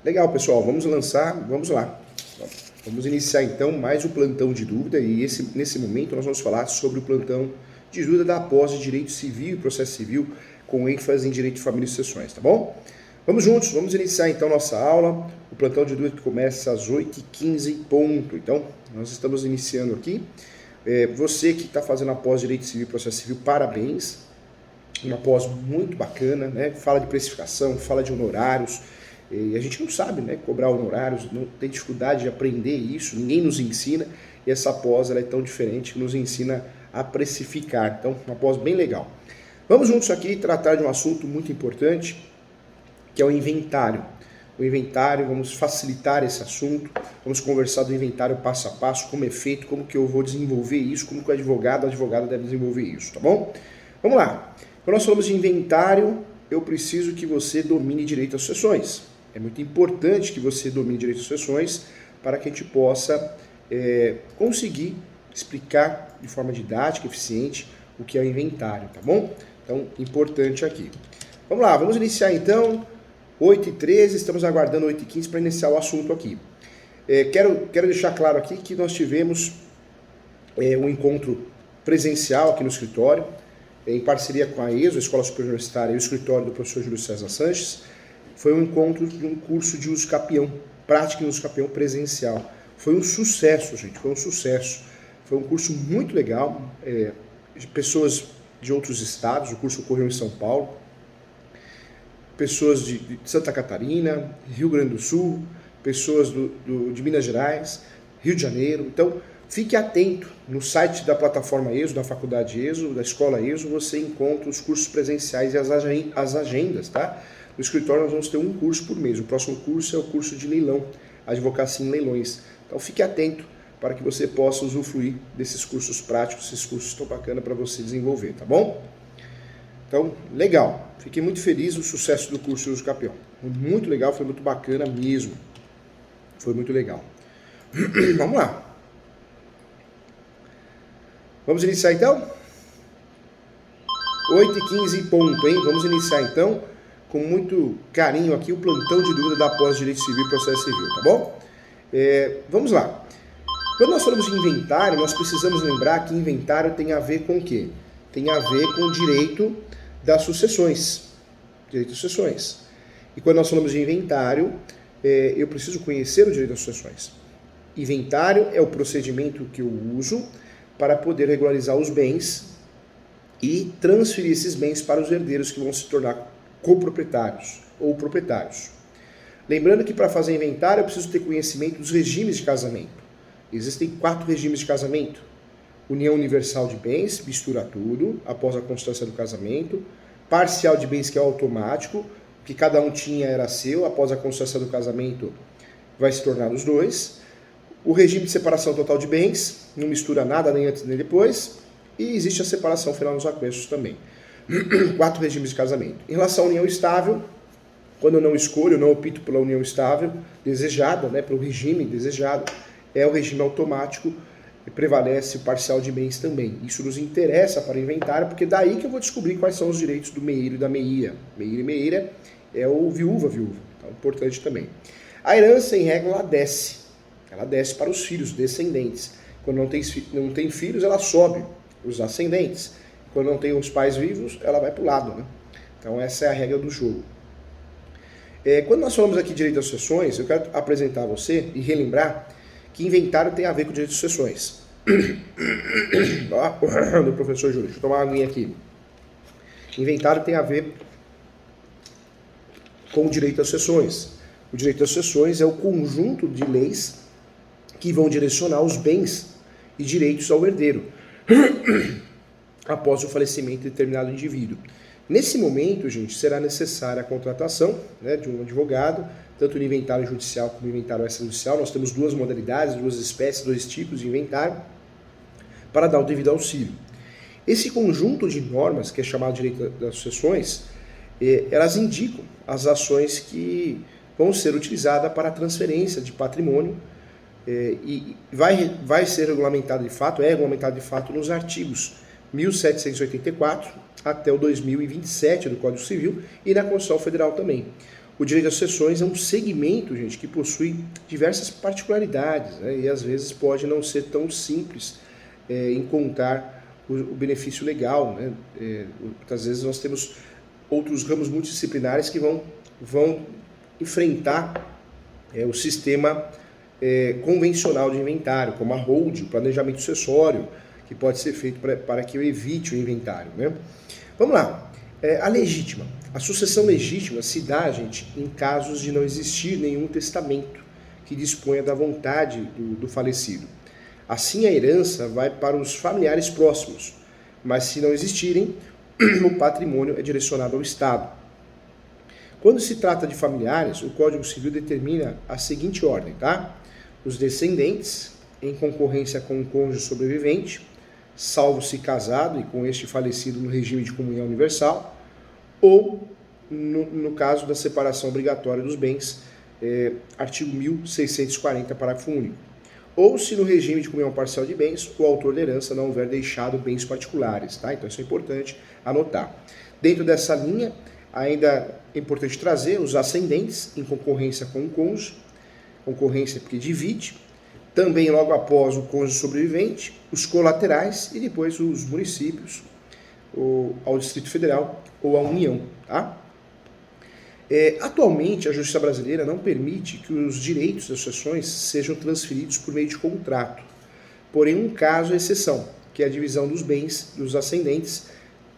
Legal, pessoal, vamos lá. Vamos iniciar então mais o plantão de dúvida e nesse momento nós vamos falar sobre o plantão de dúvida da pós de Direito Civil e Processo Civil com ênfase em Direito de Família e Sucessões, tá bom? Vamos juntos, vamos iniciar então nossa aula, o plantão de dúvida que começa às 8h15 ponto. Então, nós estamos iniciando aqui. Você que está fazendo a pós de Direito Civil e Processo Civil, parabéns. Uma pós muito bacana, né? Fala de precificação, fala de honorários. E a gente não sabe, né, cobrar honorários, não tem dificuldade de aprender isso, ninguém nos ensina, e essa pós ela é tão diferente que nos ensina a precificar. Então, uma pós bem legal. Vamos juntos aqui tratar de um assunto muito importante, que é o inventário. O inventário, vamos facilitar esse assunto, vamos conversar do inventário passo a passo, como é feito, como que eu vou desenvolver isso, como que o advogado, a advogada deve desenvolver isso, tá bom? Vamos lá. Quando nós falamos de inventário, eu preciso que você domine direito às sucessões. É muito importante que você domine direito às sucessões para que a gente possa conseguir explicar de forma didática, eficiente, o que é o inventário, tá bom? Então, importante aqui. Vamos lá, vamos iniciar então, 8h13, estamos aguardando 8h15 para iniciar o assunto aqui. Quero deixar claro aqui que nós tivemos um encontro presencial aqui no escritório, em parceria com a ESO, a Escola Superior Universitária, e o escritório do professor Júlio César Sanches. Foi um encontro de um curso de uso capião, prática em uso capião presencial. Foi um sucesso, gente, foi um sucesso. Foi um curso muito legal, de pessoas de outros estados, o curso ocorreu em São Paulo, pessoas de Santa Catarina, Rio Grande do Sul, pessoas de Minas Gerais, Rio de Janeiro. Então, fique atento, no site da plataforma ESO, da faculdade ESO, da escola ESO, você encontra os cursos presenciais e as agendas, tá? No escritório nós vamos ter um curso por mês. O próximo curso é o curso de leilão, advocacia em leilões. Então fique atento para que você possa usufruir desses cursos práticos, esses cursos tão bacanas para você desenvolver, tá bom? Então, legal. Fiquei muito feliz do sucesso do curso de uso capião. Foi muito legal, foi muito bacana mesmo. Foi muito legal. Vamos lá. Vamos iniciar então? 8h15 ponto, hein? Vamos iniciar então, com muito carinho aqui, o plantão de dúvida da pós Direito Civil e Processo Civil, tá bom? Vamos lá. Quando nós falamos de inventário, nós precisamos lembrar que inventário tem a ver com o quê? Tem a ver com o direito das sucessões. Direito das sucessões. E quando nós falamos de inventário, eu preciso conhecer o direito das sucessões. Inventário é o procedimento que eu uso para poder regularizar os bens e transferir esses bens para os herdeiros que vão se tornar coproprietários ou proprietários. Lembrando que para fazer inventário eu preciso ter conhecimento dos regimes de casamento. Existem 4 regimes de casamento. União universal de bens, mistura tudo, após a constância do casamento. Parcial de bens, que é o automático, o que cada um tinha era seu, após a constância do casamento vai se tornar os dois. O regime de separação total de bens, não mistura nada nem antes nem depois. E existe a separação final nos aquestos também. 4 regimes de casamento. Em relação à união estável, quando eu não escolho, eu não opto pela união estável desejada, né, pelo regime desejado, é o regime automático e prevalece o parcial de bens também. Isso nos interessa para o inventário, porque daí que eu vou descobrir quais são os direitos do meieiro e da meia. Meieiro e meieira é o viúva. Então, importante também. A herança, em regra, ela desce. Ela desce para os filhos, descendentes. Quando não tem filhos, ela sobe, os ascendentes. Quando não tem os pais vivos, ela vai para o lado, né? Então essa é a regra do jogo. Quando nós falamos aqui de direito às sucessões, eu quero apresentar a você e relembrar que inventário tem a ver com direito às sucessões. Do professor Júlio, deixa eu tomar uma aguinha aqui. Inventário tem a ver com o direito às sucessões. O direito às sucessões é o conjunto de leis que vão direcionar os bens e direitos ao herdeiro após o falecimento de determinado indivíduo. Nesse momento, gente, será necessária a contratação, né, de um advogado, tanto no inventário judicial como no inventário extrajudicial. Nós temos 2 modalidades, 2 espécies, 2 tipos de inventário, para dar o devido auxílio. Esse conjunto de normas, que é chamado de direito das sucessões, elas indicam as ações que vão ser utilizadas para a transferência de patrimônio e vai ser regulamentado de fato, é regulamentado de fato nos artigos 1784 até o 2027 do Código Civil e na Constituição Federal também. O direito às sucessões é um segmento, gente, que possui diversas particularidades, né, e às vezes pode não ser tão simples encontrar o benefício legal, né? Muitas vezes nós temos outros ramos multidisciplinares que vão enfrentar o sistema convencional de inventário, como a hold, o planejamento sucessório, que pode ser feito para que eu evite o inventário, né? Vamos lá. A legítima. A sucessão legítima se dá, gente, em casos de não existir nenhum testamento que disponha da vontade do falecido. Assim, a herança vai para os familiares próximos, mas se não existirem, o patrimônio é direcionado ao Estado. Quando se trata de familiares, o Código Civil determina a seguinte ordem, tá? Os descendentes, em concorrência com o cônjuge sobrevivente, salvo se casado e com este falecido no regime de comunhão universal, ou no caso da separação obrigatória dos bens, artigo 1640, parágrafo único. Ou se no regime de comunhão parcial de bens, o autor da herança não houver deixado bens particulares, tá? Então isso é importante anotar. Dentro dessa linha, ainda é importante trazer os ascendentes em concorrência com o cônjuge, concorrência porque divide, também logo após o cônjuge sobrevivente, os colaterais e depois os municípios, ao Distrito Federal ou à União, tá? Atualmente, a Justiça Brasileira não permite que os direitos das sucessões sejam transferidos por meio de contrato. Porém, um caso é exceção, que é a divisão dos bens dos ascendentes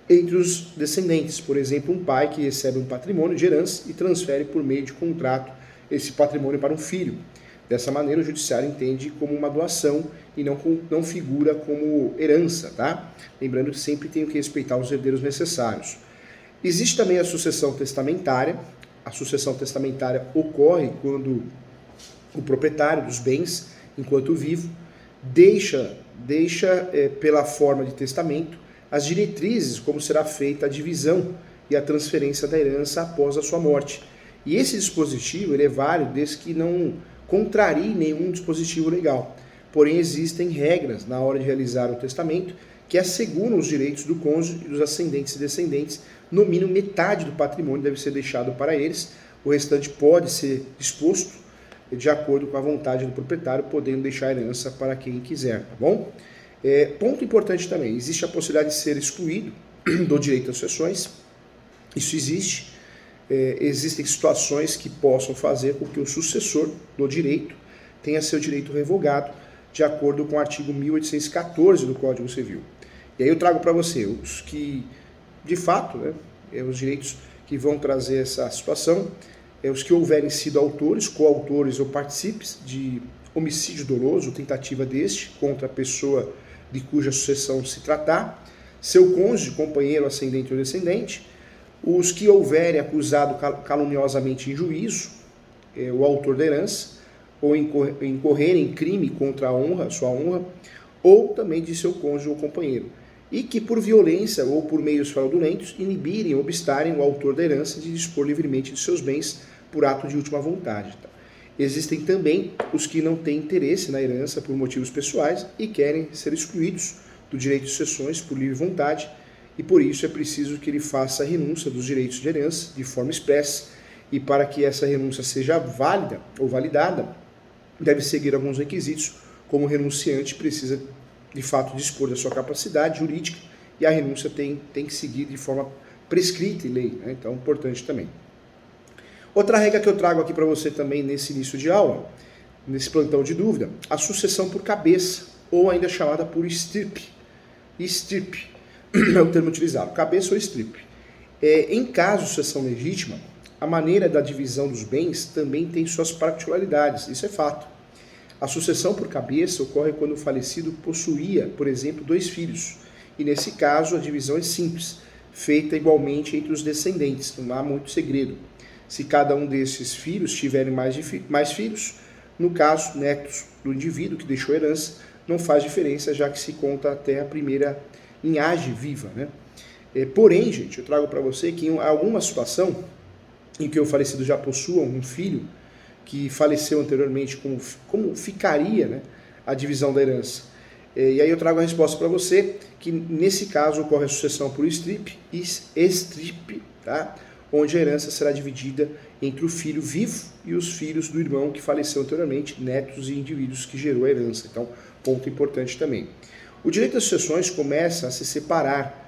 entre os descendentes. Por exemplo, um pai que recebe um patrimônio de herança e transfere por meio de contrato esse patrimônio para um filho. Dessa maneira, o judiciário entende como uma doação e não figura como herança, tá? Lembrando que sempre tem que respeitar os herdeiros necessários. Existe também a sucessão testamentária. A sucessão testamentária ocorre quando o proprietário dos bens, enquanto vivo, deixa pela forma de testamento as diretrizes como será feita a divisão e a transferência da herança após a sua morte. E esse dispositivo ele é válido desde que não contrarie nenhum dispositivo legal. Porém, existem regras na hora de realizar o testamento que asseguram os direitos do cônjuge e dos ascendentes e descendentes. No mínimo, metade do patrimônio deve ser deixado para eles. O restante pode ser disposto de acordo com a vontade do proprietário, podendo deixar a herança para quem quiser, tá bom? Ponto importante também, existe a possibilidade de ser excluído do direito às sucessões. Isso existe. Existem situações que possam fazer com que o sucessor do direito tenha seu direito revogado, de acordo com o artigo 1814 do Código Civil. E aí eu trago para você os que, de fato, né, os direitos que vão trazer essa situação, os que houverem sido autores, coautores ou partícipes de homicídio doloso, tentativa deste, contra a pessoa de cuja sucessão se tratar, seu cônjuge, companheiro, ascendente ou descendente, os que houverem acusado caluniosamente em juízo, o autor da herança, ou incorrerem em crime contra a honra, sua honra, ou também de seu cônjuge ou companheiro, e que por violência ou por meios fraudulentos inibirem ou obstarem o autor da herança de dispor livremente de seus bens por ato de última vontade. Tá? Existem também os que não têm interesse na herança por motivos pessoais e querem ser excluídos do direito de sucessões por livre vontade, e por isso é preciso que ele faça a renúncia dos direitos de herança de forma expressa, e para que essa renúncia seja válida ou validada, deve seguir alguns requisitos, como o renunciante precisa de fato dispor da sua capacidade jurídica, e a renúncia tem que seguir de forma prescrita em lei, né? Então, importante também. Outra regra que eu trago aqui para você também nesse início de aula, nesse plantão de dúvida, a sucessão por cabeça, ou ainda chamada por estirpe. Estirpe é o termo utilizado, cabeça ou estirpe. Em caso de sucessão legítima, a maneira da divisão dos bens também tem suas particularidades, isso é fato. A sucessão por cabeça ocorre quando o falecido possuía, por exemplo, 2 filhos, e nesse caso a divisão é simples, feita igualmente entre os descendentes, não há muito segredo. Se cada um desses filhos tiverem mais filhos, no caso, netos do indivíduo que deixou a herança, não faz diferença, já que se conta até a primeira linhagem viva, né? Porém, gente, eu trago para você que em alguma situação em que o falecido já possua um filho que faleceu anteriormente, como ficaria, né, a divisão da herança? E aí eu trago a resposta para você, que nesse caso ocorre a sucessão por estripe, tá? Onde a herança será dividida entre o filho vivo e os filhos do irmão que faleceu anteriormente, netos e indivíduos que gerou a herança. Então, ponto importante também. O direito das sucessões começa a se separar.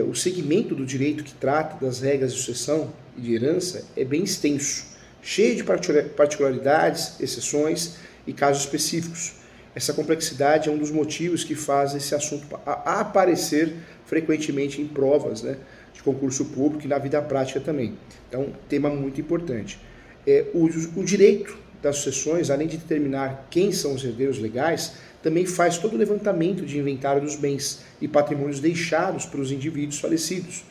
O segmento do direito que trata das regras de sucessão e de herança é bem extenso, cheio de particularidades, exceções e casos específicos. Essa complexidade é um dos motivos que faz esse assunto aparecer frequentemente em provas, né, de concurso público e na vida prática também. Então, tema muito importante. O direito das sucessões, além de determinar quem são os herdeiros legais, também faz todo o levantamento de inventário dos bens e patrimônios deixados pelos indivíduos falecidos.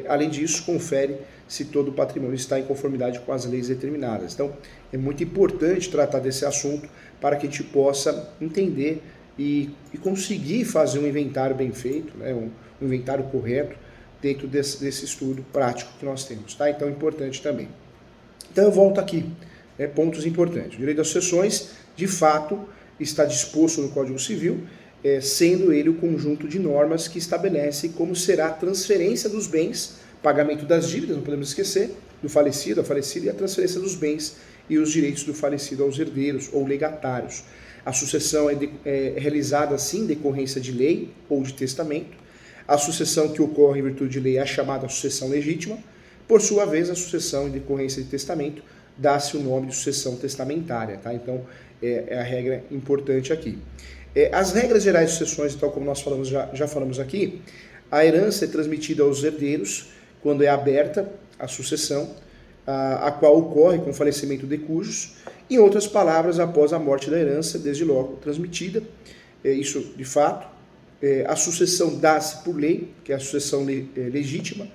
Além disso, confere se todo o patrimônio está em conformidade com as leis determinadas. Então, é muito importante tratar desse assunto para que a gente possa entender e conseguir fazer um inventário bem feito, né, um inventário correto dentro desse estudo prático que nós temos. Tá? Então, é importante também. Então, eu volto aqui. Pontos importantes. O direito das sucessões, de fato, está disposto no Código Civil, sendo ele o conjunto de normas que estabelece como será a transferência dos bens, pagamento das dívidas, não podemos esquecer, do falecido, a falecida, e a transferência dos bens e os direitos do falecido aos herdeiros ou legatários. A sucessão é realizada, assim, em decorrência de lei ou de testamento. A sucessão que ocorre em virtude de lei é chamada sucessão legítima. Por sua vez, a sucessão em decorrência de testamento dá-se o nome de sucessão testamentária. Tá? Então, é a regra importante aqui. As regras gerais de sucessões, tal como nós já falamos aqui, a herança é transmitida aos herdeiros quando é aberta a sucessão, a qual ocorre com o falecimento de cujos. Em outras palavras, após a morte da herança, desde logo transmitida. Isso, de fato, a sucessão dá-se por lei, que é a sucessão legítima,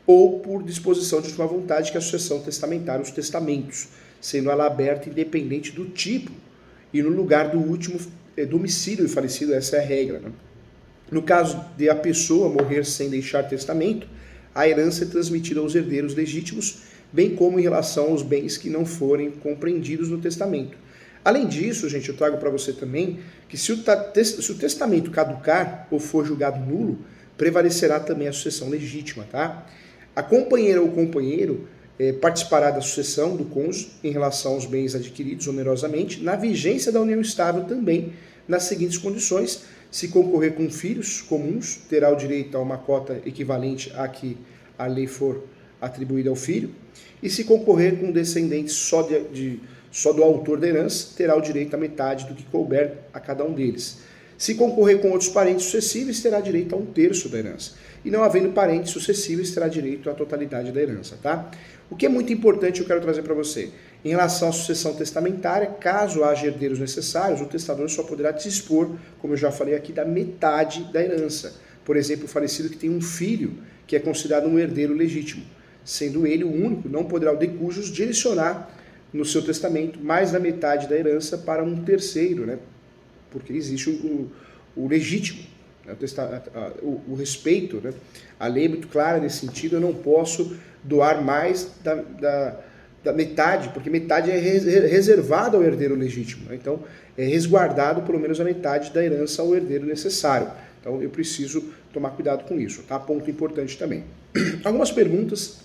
ou por disposição de última vontade, que é a sucessão testamentária, os testamentos, sendo ela aberta independente do tipo e no lugar do último domicílio do falecido. Essa é a regra. Né? No caso de a pessoa morrer sem deixar testamento, a herança é transmitida aos herdeiros legítimos, bem como em relação aos bens que não forem compreendidos no testamento. Além disso, gente, eu trago para você também que se o testamento caducar ou for julgado nulo, prevalecerá também a sucessão legítima, tá? A companheira ou companheiro participará da sucessão do cônjuge em relação aos bens adquiridos onerosamente, na vigência da união estável também, nas seguintes condições: se concorrer com filhos comuns, terá o direito a uma cota equivalente à que a lei for atribuída ao filho, e se concorrer com descendentes só do autor da herança, terá o direito à metade do que couber a cada um deles. Se concorrer com outros parentes sucessíveis, terá direito a 1/3 da herança. E não havendo parentes sucessíveis, terá direito à totalidade da herança, tá? O que é muito importante, eu quero trazer para você. Em relação à sucessão testamentária, caso haja herdeiros necessários, o testador só poderá dispor, como eu já falei aqui, da metade da herança. Por exemplo, o falecido que tem um filho, que é considerado um herdeiro legítimo. Sendo ele o único, não poderá o de cujos direcionar no seu testamento mais da metade da herança para um terceiro, né? Porque existe o legítimo, né? O respeito, né? A lei é muito clara nesse sentido. Eu não posso doar mais da metade, porque metade é reservada ao herdeiro legítimo, né? Então é resguardado pelo menos a metade da herança ao herdeiro necessário. Então eu preciso tomar cuidado com isso, tá? Ponto importante também. Algumas perguntas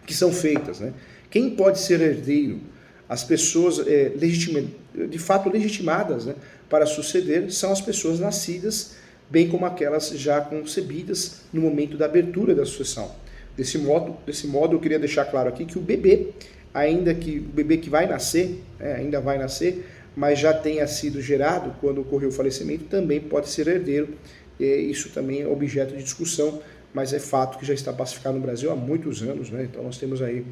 que são feitas, né? Quem pode ser herdeiro? As pessoas de fato legitimadas, né, para suceder são as pessoas nascidas, bem como aquelas já concebidas no momento da abertura da sucessão. Desse modo, eu queria deixar claro aqui que o bebê, o bebê que vai nascer, ainda vai nascer, mas já tenha sido gerado quando ocorreu o falecimento, também pode ser herdeiro. Isso também é objeto de discussão, mas é fato que já está pacificado no Brasil há muitos anos, né? Então nós temos aí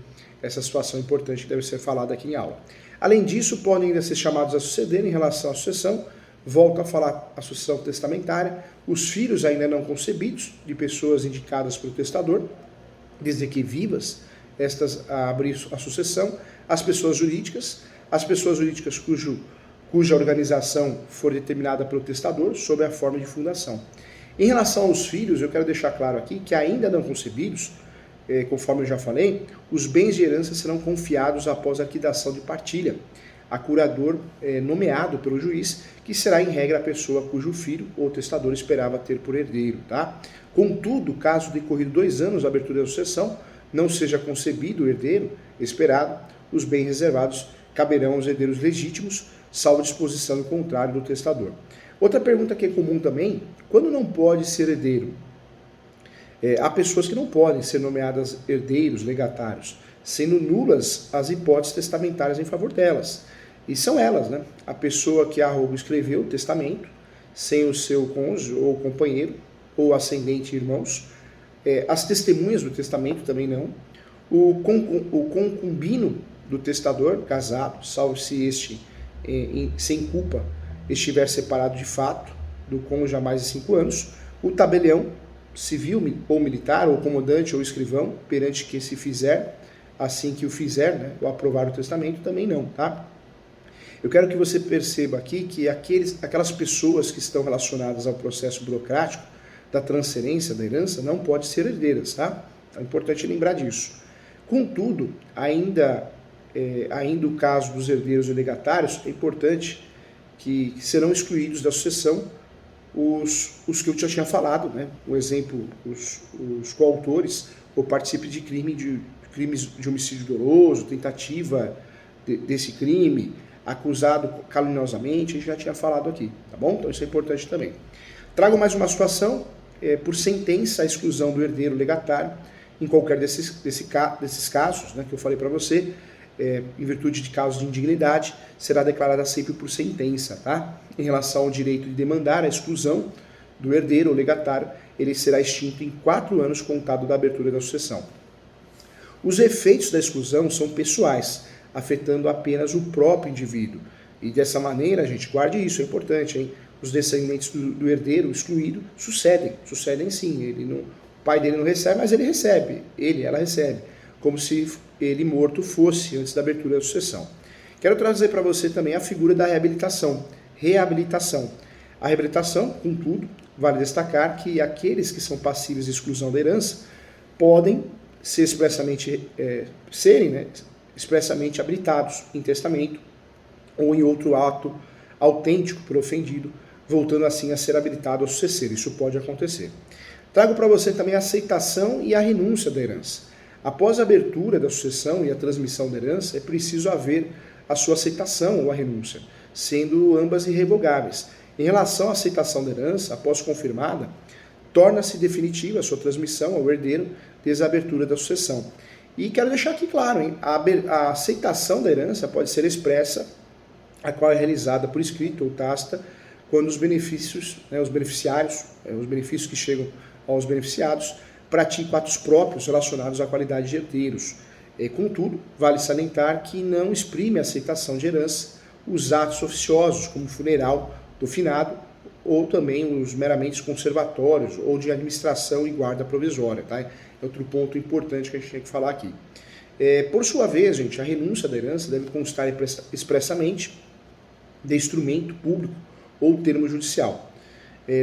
essa situação importante que deve ser falada aqui em aula. Além disso, podem ainda ser chamados a suceder em relação à sucessão. Volto a falar a sucessão testamentária, os filhos ainda não concebidos de pessoas indicadas pelo testador, desde que vivas, estas a abrir a sucessão, as pessoas jurídicas cuja organização for determinada pelo testador sob a forma de fundação. Em relação aos filhos, eu quero deixar claro aqui que ainda não concebidos, conforme eu já falei, os bens de herança serão confiados após a liquidação de partilha. a curador nomeado pelo juiz, que será em regra a pessoa cujo filho ou testador esperava ter por herdeiro, tá? Contudo, caso decorrido 2 anos da abertura da sucessão, não seja concebido o herdeiro esperado, os bens reservados caberão aos herdeiros legítimos, salvo disposição em contrário do testador. Outra pergunta que é comum também, quando não pode ser herdeiro? Há pessoas que não podem ser nomeadas herdeiros, legatários, sendo nulas as hipóteses testamentárias em favor delas. E são elas, né? A pessoa que a rogo escreveu o testamento, sem o seu cônjuge ou companheiro, ou ascendente e irmãos, as testemunhas do testamento também não, o concubino do testador, casado, salvo se este, sem culpa, estiver separado de fato do cônjuge há mais de 5 anos, o tabelião, civil ou militar, ou comandante ou escrivão, perante que se fizer, assim que o fizer, né, ou aprovar o testamento, também não, tá? Eu quero que você perceba aqui que aquelas pessoas que estão relacionadas ao processo burocrático da transferência da herança não podem ser herdeiras, tá? É importante lembrar disso. Contudo, ainda o caso dos herdeiros e legatários, é importante que serão excluídos da sucessão os que eu já tinha falado, né? O exemplo, os coautores ou participe de crimes de homicídio doloso, tentativa desse crime, acusado caluniosamente, a gente já tinha falado aqui, tá bom? Então isso é importante também. Trago mais uma situação, por sentença, a exclusão do herdeiro legatário, em qualquer desses casos, né, que eu falei para você, em virtude de casos de indignidade, será declarada sempre por sentença, tá? Em relação ao direito de demandar a exclusão do herdeiro ou legatário, ele será extinto em 4 anos contado da abertura da sucessão. Os efeitos da exclusão são pessoais, afetando apenas o próprio indivíduo. E dessa maneira, gente, guarde isso, é importante, hein? Os descendentes do herdeiro excluído sucedem sim. O pai dele não recebe, mas ele recebe, ela recebe, como se ele morto fosse antes da abertura da sucessão. Quero trazer para você também a figura da reabilitação. A reabilitação, contudo, vale destacar que aqueles que são passíveis de exclusão da herança podem ser expressamente habilitados em testamento ou em outro ato autêntico por ofendido, voltando assim a ser habilitado ao sucessor. Isso pode acontecer. Trago para você também a aceitação e a renúncia da herança. Após a abertura da sucessão e a transmissão da herança, é preciso haver a sua aceitação ou a renúncia, sendo ambas irrevogáveis. Em relação à aceitação da herança, após confirmada, torna-se definitiva a sua transmissão ao herdeiro desde a abertura da sucessão. E quero deixar aqui claro, hein? A aceitação da herança pode ser expressa, a qual é realizada por escrito ou tácita, quando os benefícios, os benefícios que chegam aos beneficiados, praticam atos próprios relacionados à qualidade de herdeiros. Contudo, vale salientar que não exprime a aceitação de herança os atos oficiosos, como funeral do finado, ou também os meramente conservatórios, ou de administração e guarda provisória, tá? É outro ponto importante que a gente tem que falar aqui. Por sua vez, gente, a renúncia da herança deve constar expressamente de instrumento público ou termo judicial.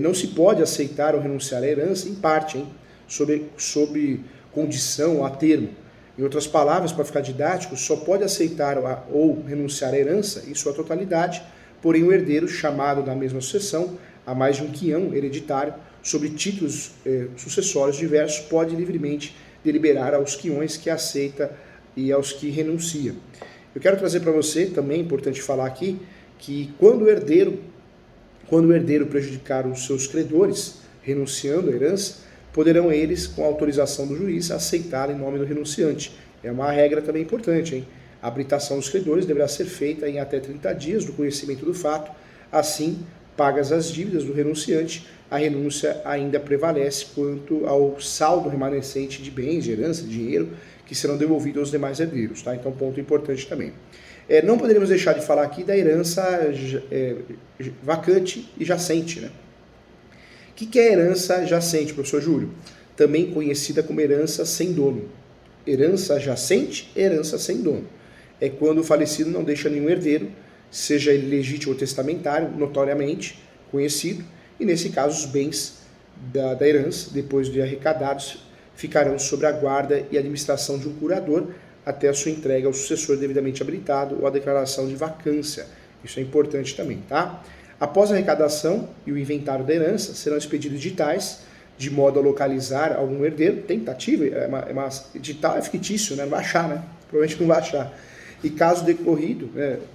Não se pode aceitar ou renunciar à herança em parte, sob condição a termo. Em outras palavras, para ficar didático, só pode aceitar ou renunciar à herança em sua totalidade, porém o herdeiro, chamado na mesma sucessão, a mais de um quião hereditário, sobre títulos sucessórios diversos, pode livremente deliberar aos quiões que aceita e aos que renuncia. Eu quero trazer para você, também é importante falar aqui, que quando o herdeiro prejudicar os seus credores, renunciando à herança, poderão eles, com autorização do juiz, aceitá-la em nome do renunciante. É uma regra também importante, hein? A habilitação dos credores deverá ser feita em até 30 dias do conhecimento do fato. Assim, pagas as dívidas do renunciante, a renúncia ainda prevalece quanto ao saldo remanescente de bens, de herança, de dinheiro, que serão devolvidos aos demais herdeiros, tá? Então, ponto importante também. Não poderíamos deixar de falar aqui da herança vacante e jacente, né? O que é herança jacente, professor Júlio? Também conhecida como herança sem dono. Herança jacente, herança sem dono. É quando o falecido não deixa nenhum herdeiro, seja ele legítimo ou testamentário, notoriamente conhecido, e nesse caso os bens da herança, depois de arrecadados, ficarão sob a guarda e administração de um curador, até a sua entrega ao sucessor devidamente habilitado ou a declaração de vacância. Isso é importante também, tá? Após a arrecadação e o inventário da herança, serão expedidos editais de modo a localizar algum herdeiro. Tentativa, edital é fictício, né? Não vai achar, né? Provavelmente não vai achar. E caso decorrido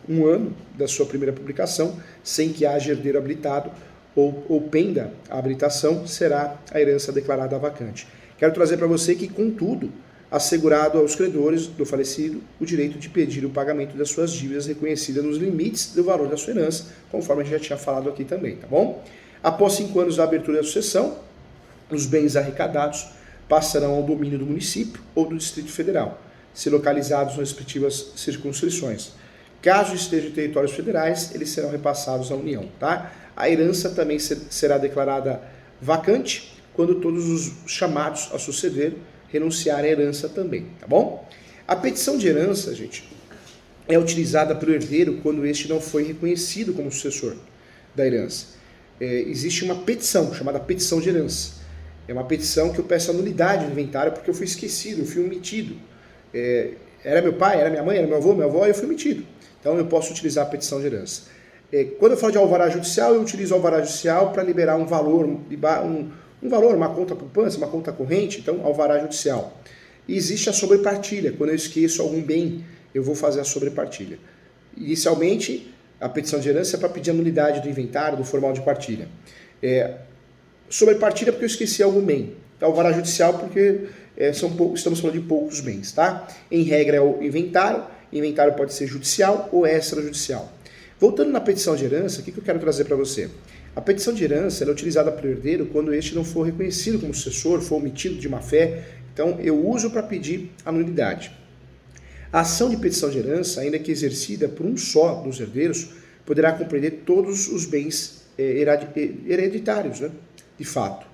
um ano da sua primeira publicação, sem que haja herdeiro habilitado ou penda a habilitação, será a herança declarada vacante. Quero trazer para você que, contudo, assegurado aos credores do falecido o direito de pedir o pagamento das suas dívidas reconhecidas nos limites do valor da sua herança, conforme a gente já tinha falado aqui também, tá bom? Após 5 anos da abertura da sucessão, os bens arrecadados passarão ao domínio do município ou do Distrito Federal, se localizados nas respectivas circunscrições. Caso estejam em territórios federais, eles serão repassados à União, tá? A herança também será declarada vacante quando todos os chamados a suceder renunciarem à herança também, tá bom? A petição de herança, gente, é utilizada pelo herdeiro quando este não foi reconhecido como sucessor da herança. Existe uma petição chamada petição de herança. É uma petição que eu peço a nulidade do inventário porque eu fui esquecido, eu fui omitido. Era meu pai, era minha mãe, era meu avô, minha avó, e eu fui omitido. Então eu posso utilizar a petição de herança. Quando eu falo de alvará judicial, eu utilizo o alvará judicial para liberar um valor, uma conta poupança, uma conta corrente, então alvará judicial. E existe a sobrepartilha, quando eu esqueço algum bem, eu vou fazer a sobrepartilha. Inicialmente, a petição de herança é para pedir a nulidade do inventário, do formal de partilha. Sobrepartilha porque eu esqueci algum bem. Então, alvará judicial porque estamos falando de poucos bens, tá? Em regra é o inventário pode ser judicial ou extrajudicial. Voltando na petição de herança, o que eu quero trazer para você? A petição de herança é utilizada pelo herdeiro quando este não for reconhecido como sucessor, for omitido de má fé. Então, eu uso para pedir a nulidade. A ação de petição de herança, ainda que exercida por um só dos herdeiros, poderá compreender todos os bens hereditários, né? De fato.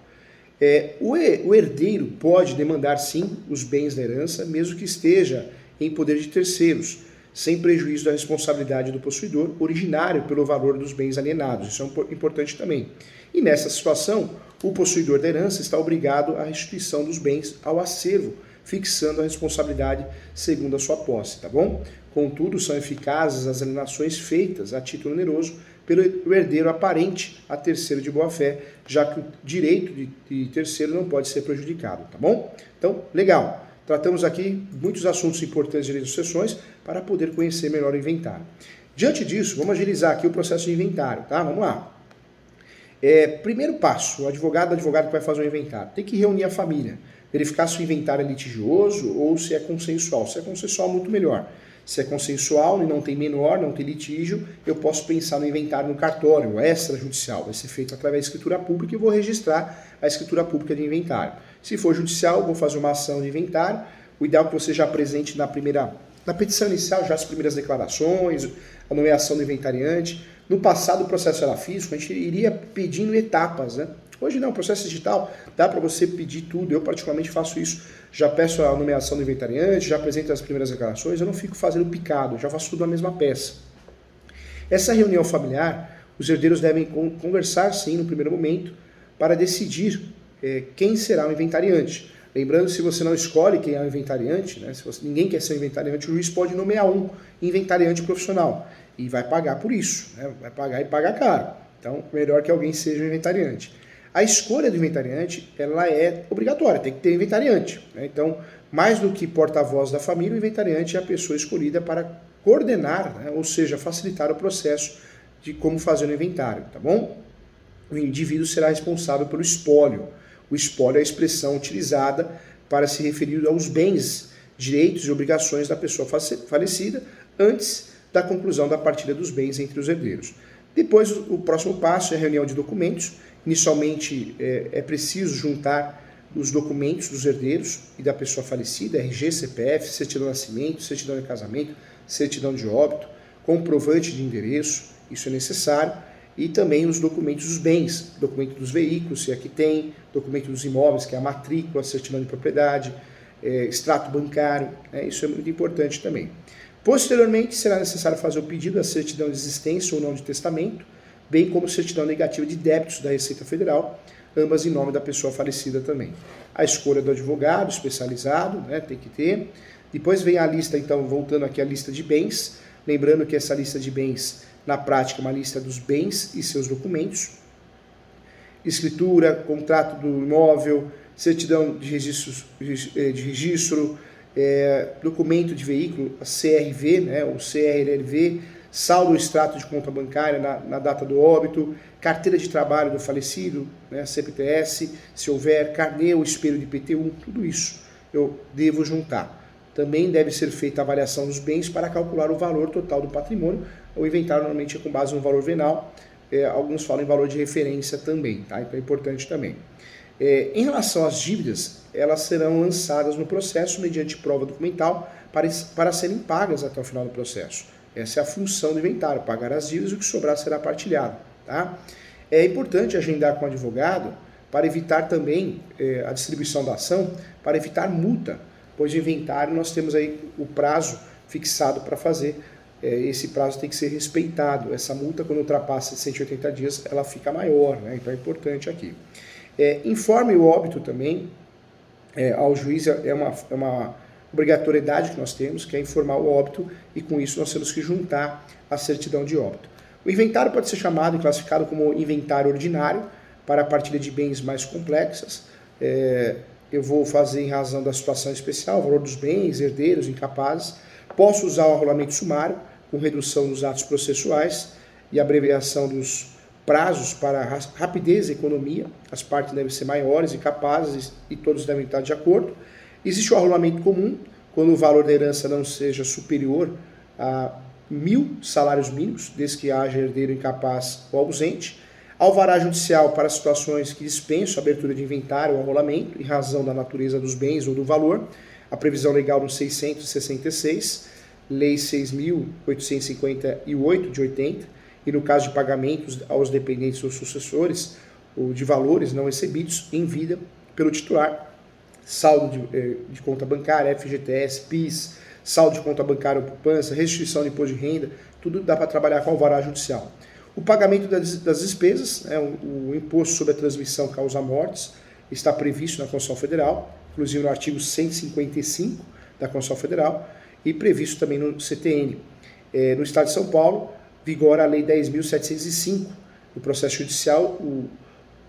O herdeiro pode demandar, sim, os bens da herança, mesmo que esteja em poder de terceiros, sem prejuízo da responsabilidade do possuidor, originário pelo valor dos bens alienados. Isso é importante também. E nessa situação, o possuidor da herança está obrigado à restituição dos bens ao acervo, fixando a responsabilidade segundo a sua posse, tá bom? Contudo, são eficazes as alienações feitas a título oneroso pelo herdeiro aparente a terceiro de boa-fé, já que o direito de terceiro não pode ser prejudicado, tá bom? Então, legal. Tratamos aqui muitos assuntos importantes de direito de sucessões para poder conhecer melhor o inventário. Diante disso, vamos agilizar aqui o processo de inventário, tá? Vamos lá. Primeiro passo, o advogado que vai fazer o inventário, tem que reunir a família, verificar se o inventário é litigioso ou se é consensual. Se é consensual, muito melhor. Se é consensual e não tem menor, não tem litígio, eu posso pensar no inventário no cartório, extrajudicial. Vai ser feito através da escritura pública e vou registrar a escritura pública de inventário. Se for judicial, vou fazer uma ação de inventário. O ideal é que você já apresente na petição inicial, já as primeiras declarações, a nomeação do inventariante. No passado, o processo era físico, a gente iria pedindo etapas, né? Hoje não, o processo digital, dá para você pedir tudo. Eu particularmente faço isso. Já peço a nomeação do inventariante, já apresento as primeiras declarações, eu não fico fazendo picado, já faço tudo na mesma peça. Essa reunião familiar, os herdeiros devem conversar sim no primeiro momento para decidir quem será o inventariante. Lembrando, se você não escolhe quem é o inventariante, né, ninguém quer ser o inventariante, o juiz pode nomear um inventariante profissional e vai pagar por isso, né, vai pagar e paga caro. Então, melhor que alguém seja o inventariante. A escolha do inventariante, ela é obrigatória, tem que ter inventariante, né? Então, mais do que porta-voz da família, o inventariante é a pessoa escolhida para coordenar, né? Ou seja, facilitar o processo de como fazer o inventário, tá bom? O indivíduo será responsável pelo espólio. O espólio é a expressão utilizada para se referir aos bens, direitos e obrigações da pessoa falecida antes da conclusão da partilha dos bens entre os herdeiros. Depois, o próximo passo é a reunião de documentos. Inicialmente, é preciso juntar os documentos dos herdeiros e da pessoa falecida, RG, CPF, certidão de nascimento, certidão de casamento, certidão de óbito, comprovante de endereço, isso é necessário, e também os documentos dos bens, documento dos veículos, se aqui tem, documento dos imóveis, que é a matrícula, a certidão de propriedade, extrato bancário, isso é muito importante também. Posteriormente, será necessário fazer o pedido da certidão de existência ou não de testamento, bem como certidão negativa de débitos da Receita Federal, ambas em nome da pessoa falecida também. A escolha do advogado especializado, né, tem que ter. Depois vem a lista, então, voltando aqui a lista de bens, lembrando que essa lista de bens, na prática, é uma lista dos bens e seus documentos. Escritura, contrato do imóvel, certidão de registro, documento de veículo, a CRV, né, o CRLV, saldo ou extrato de conta bancária na data do óbito, carteira de trabalho do falecido, né, CPTS, se houver, carnê ou espelho de IPTU, tudo isso eu devo juntar. Também deve ser feita a avaliação dos bens para calcular o valor total do patrimônio. O inventário normalmente é com base no valor venal, alguns falam em valor de referência também, tá? Então é importante também. Em relação às dívidas, elas serão lançadas no processo mediante prova documental para serem pagas até o final do processo. Essa é a função do inventário, pagar as dívidas e o que sobrar será partilhado. Tá? É importante agendar com o advogado para evitar também a distribuição da ação, para evitar multa, pois o inventário nós temos aí o prazo fixado para fazer. Esse prazo tem que ser respeitado. Essa multa, quando ultrapassa 180 dias, ela fica maior, né? Então é importante aqui. Informe o óbito também ao juiz, é uma obrigatoriedade que nós temos, que é informar o óbito, e com isso nós temos que juntar a certidão de óbito. O inventário pode ser chamado e classificado como inventário ordinário para a partilha de bens mais complexas. Eu vou fazer em razão da situação especial, o valor dos bens, herdeiros, incapazes. Posso usar o arrolamento sumário, com redução dos atos processuais e abreviação dos prazos para rapidez e economia. As partes devem ser maiores e capazes e todos devem estar de acordo. Existe o arrolamento comum, quando o valor da herança não seja superior a 1.000 salários mínimos, desde que haja herdeiro incapaz ou ausente. Alvará judicial para situações que dispensam a abertura de inventário ou arrolamento, em razão da natureza dos bens ou do valor. A previsão legal no 666, Lei 6.858 de 80, e no caso de pagamentos aos dependentes ou sucessores, ou de valores não recebidos em vida pelo titular, saldo de conta bancária, FGTS, PIS, saldo de conta bancária ou poupança, restituição de imposto de renda, tudo dá para trabalhar com alvará judicial. O pagamento das despesas, o imposto sobre a transmissão causa mortes, está previsto na Constituição Federal, inclusive no artigo 155 da Constituição Federal, e previsto também no CTN. No Estado de São Paulo, vigora a Lei 10.705. No processo judicial, o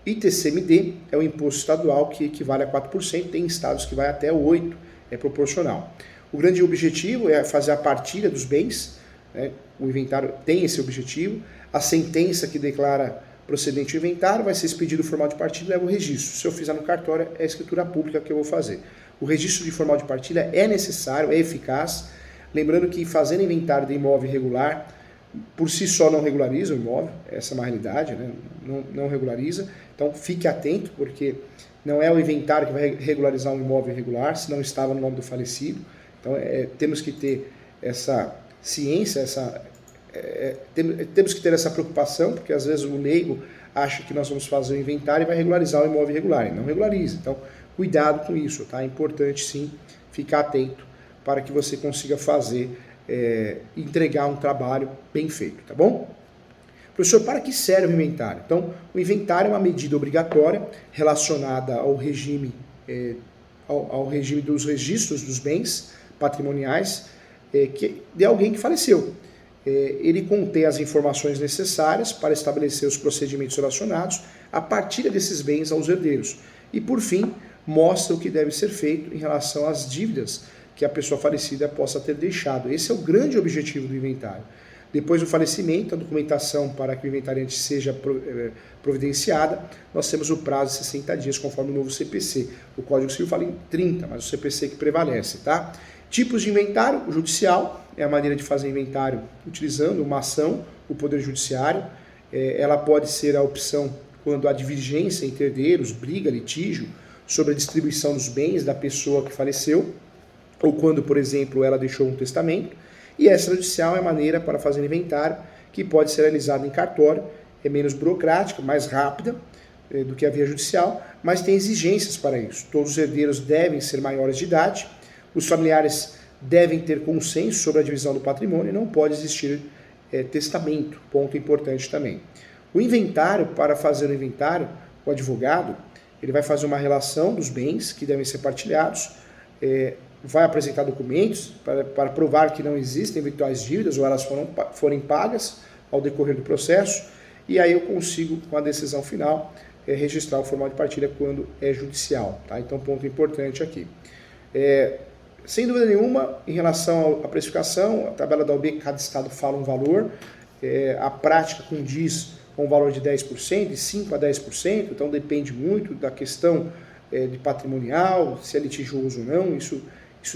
ITCMD é o imposto estadual que equivale a 4%, tem estados que vai até 8%, é proporcional. O grande objetivo é fazer a partilha dos bens, né? O inventário tem esse objetivo. A sentença que declara procedente o inventário vai ser expedido o formal de partilha e leva o registro. Se eu fizer no cartório, é a escritura pública que eu vou fazer. O registro de formal de partilha é necessário, é eficaz. Lembrando que fazendo inventário de imóvel irregular, por si só não regulariza o imóvel, essa é uma realidade, né? Não regulariza. Então fique atento, porque não é o inventário que vai regularizar um imóvel irregular, se não estava no nome do falecido. Então temos que ter essa ciência, temos que ter essa preocupação, porque às vezes o leigo acha que nós vamos fazer o inventário e vai regularizar o imóvel irregular, e não regulariza. Então cuidado com isso, tá? É importante sim ficar atento para que você consiga fazer, entregar um trabalho bem feito, tá bom? Professor, para que serve o inventário? Então, o inventário é uma medida obrigatória relacionada ao regime dos registros dos bens patrimoniais de alguém que faleceu. Ele contém as informações necessárias para estabelecer os procedimentos relacionados à partilha desses bens aos herdeiros. E, por fim, mostra o que deve ser feito em relação às dívidas que a pessoa falecida possa ter deixado. Esse é o grande objetivo do inventário. Depois do falecimento, a documentação para que o inventariante seja providenciada, nós temos o prazo de 60 dias, conforme o novo CPC. O Código Civil fala em 30, mas o CPC que prevalece, tá? Tipos de inventário: o judicial é a maneira de fazer inventário utilizando uma ação, o Poder Judiciário. Ela pode ser a opção quando há divergência entre herdeiros, briga, litígio sobre a distribuição dos bens da pessoa que faleceu, ou quando, por exemplo, ela deixou um testamento. E extrajudicial é a maneira para fazer inventário, que pode ser realizada em cartório, é menos burocrática, mais rápida do que a via judicial, mas tem exigências para isso. Todos os herdeiros devem ser maiores de idade, os familiares devem ter consenso sobre a divisão do patrimônio e não pode existir testamento, ponto importante também. O inventário, para fazer o inventário, o advogado ele vai fazer uma relação dos bens que devem ser partilhados, vai apresentar documentos para provar que não existem eventuais dívidas ou elas forem pagas ao decorrer do processo, e aí eu consigo, com a decisão final, registrar o formal de partilha quando é judicial. Tá? Então, ponto importante aqui. Sem dúvida nenhuma, em relação à precificação, a tabela da OAB, cada estado fala um valor, a prática condiz com um valor de 10%, de 5% a 10%, então depende muito da questão de patrimonial, se é litigioso ou não, isso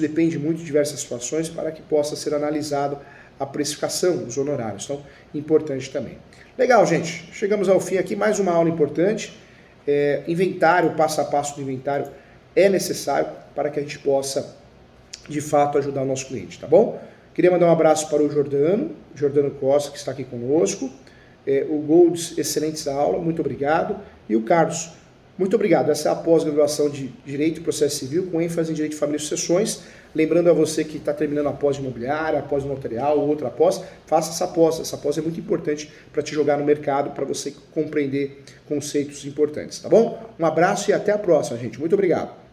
depende muito de diversas situações para que possa ser analisado a precificação, os honorários. Então, importante também. Legal, gente. Chegamos ao fim aqui, mais uma aula importante. Inventário, passo a passo do inventário é necessário para que a gente possa, de fato, ajudar o nosso cliente, tá bom? Queria mandar um abraço para o Jordano Costa, que está aqui conosco. O Golds, excelente aula, muito obrigado. E o Carlos, muito obrigado. Essa é a pós-graduação de Direito e Processo Civil, com ênfase em Direito de Família e Sucessões. Lembrando a você que está terminando a pós imobiliária, a pós notarial, outra pós, faça essa pós. Essa pós é muito importante para te jogar no mercado, para você compreender conceitos importantes, tá bom? Um abraço e até a próxima, gente. Muito obrigado.